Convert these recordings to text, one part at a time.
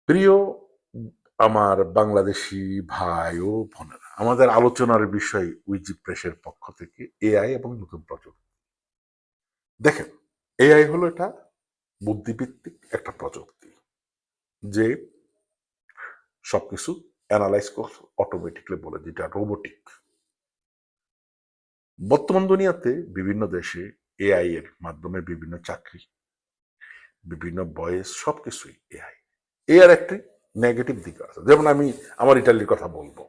প্রিয় আমার বাংলাদেশি ভাই ও বোনেরা, আমাদের আলোচনার বিষয় উইজি প্রেসের পক্ষ থেকে এআই এবং নতুন প্রযুক্তি। দেখেন, এআই হলো এটা বুদ্ধিভিত্তিক একটা প্রযুক্তি যে সবকিছু অ্যানালাইজ করছে অটোমেটিকলি, বলে যেটা রোবোটিক। বর্তমান দুনিয়াতে বিভিন্ন দেশে এআই এর মাধ্যমে বিভিন্ন চাকরি, বিভিন্ন বয়স, সবকিছুই এআই। এর একটি নেগেটিভ দিক আছে, যেমন আমি আমার ইটালির কথা বলবো।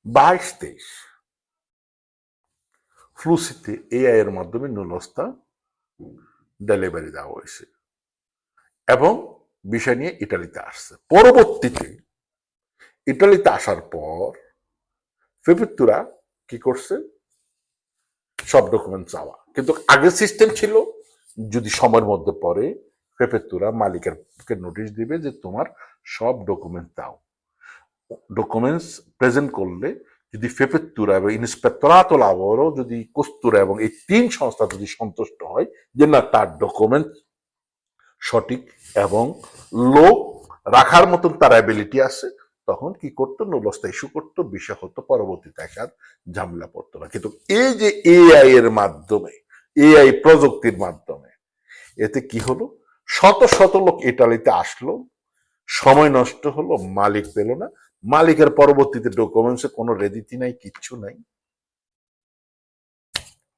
22-23 ফ্লুসিতে এআই এর মাধ্যমে নুলস্তা ডেলিভারি দেওয়া হয়েছে এবং বিষয় নিয়ে ইটালিতে আসছে। পরবর্তীতে ইটালিতে আসার পর ফেফিতুরা কি করছে, সব ডকুমেন্ট চাওয়া। কিন্তু আগের সিস্টেম ছিল, যদি সময়ের মধ্যে পরে ফেফিতুরা মালিকের নোটিশ দিবে যে তোমার সব ডকুমেন্ট দাও। ডকুমেন্টস প্রেজেন্ট করলে যদি ফেফিতুরা এবং ইন্সপেক্টরাতো লাভরও যদি কস্তুরা এবং এই তিন সংস্থা যদি সন্তুষ্ট হয় যে না, তার ডকুমেন্ট সঠিক এবং লোক রাখার মতন তার অ্যাবিলিটি আছে, তখন কি করতো, নুলস্তা ইস্যু করতো, বিষয় হতো, পরবর্তীতে আর ঝামেলা পড়তো না। কিন্তু এই যে এআই এর মাধ্যমে, এআই প্রযুক্তির মাধ্যমে, এতে কি হলো, শত শত লোক ইটালিতে আসলো, সময় নষ্ট হলো, মালিক পেল না, মালিকের পরবর্তীতে ডকুমেন্টসে কোনো রেদিতি নাই, কিচ্ছু নাই,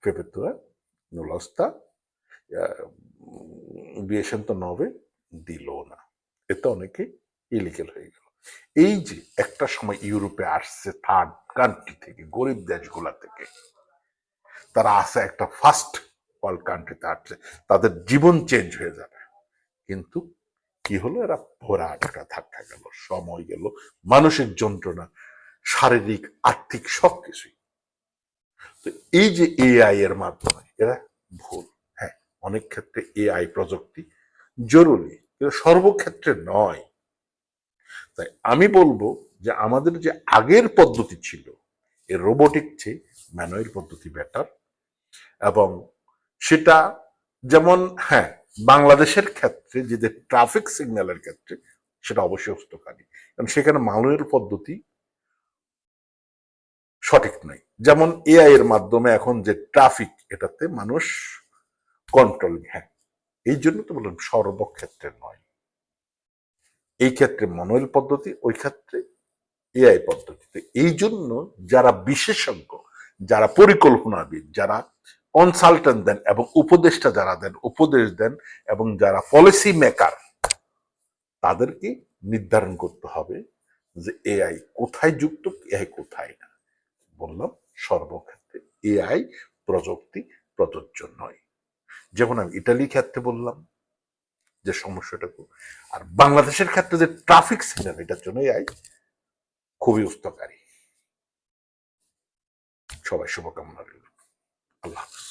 প্রেফেক্তুরা নুলস্তা বিয়েশন্ত নবে দিল না। এতে অনেকে ইলিগেল হয়ে গেল। এই যে একটা সময় ইউরোপে আসছে থার্ড কান্ট্রি থেকে, গরিব দেশগুলা থেকে, তারা আসে একটা ফার্স্ট ওয়ার্ল্ড কান্ট্রিতে আসছে, তাদের জীবন চেঞ্জ হয়ে যাবে। কিন্তু কি হলো, এরা ভরা টাকা ধাক্কা গেল, সময় গেল, মানসিক যন্ত্রণা, শারীরিক, আর্থিক সবকিছুই। তো এই যে এআই এর মাধ্যমে এরা ভুল। হ্যাঁ, অনেক ক্ষেত্রে এআই প্রযুক্তি জরুরি, কিন্তু সর্বক্ষেত্রে নয়। তাই আমি বলবো যে আমাদের যে আগের পদ্ধতি ছিল, এর রোবোটিক চেয়ে ম্যানুয়াল পদ্ধতি বেটার। এবং সেটা যেমন, হ্যাঁ, বাংলাদেশের ক্ষেত্রে যে ট্রাফিক সিগন্যালের ক্ষেত্রে সেটা অবশ্যই হস্তকারী, কারণ সেখানে ম্যানুয়াল পদ্ধতি সঠিক নাই। যেমন এআই এর মাধ্যমে এখন যে ট্রাফিক, এটাতে মানুষ কন্ট্রোল, হ্যাঁ, এই জন্য তো বললাম সর্বক্ষেত্রে নয়। এই ক্ষেত্রে ম্যানুয়াল পদ্ধতি, ওই ক্ষেত্রে এআই পদ্ধতিতে। এই জন্য যারা বিশেষজ্ঞ, যারা পরিকল্পনাবিদ, যারা কনসালটেন্ট দেন এবং উপদেষ্টা যারা দেন, উপদেশ দেন, এবং যারা পলিসি মেকার, তাদেরকে নির্ধারণ করতে হবে যে এআই কোথায় যুক্ত, এআই কোথায় না। বললাম সর্বক্ষেত্রে এআই প্রযুক্তি প্রযোজ্য নয়। যেমন আমি ইটালির ক্ষেত্রে বললাম যে সমস্যাটুকু, আর বাংলাদেশের ক্ষেত্রে যে ট্রাফিক সিগন্যাল, এটার জন্য এআই খুবই উপকারী। সবাই শুভকামনা রইল। আল্লাহ হাফিজ।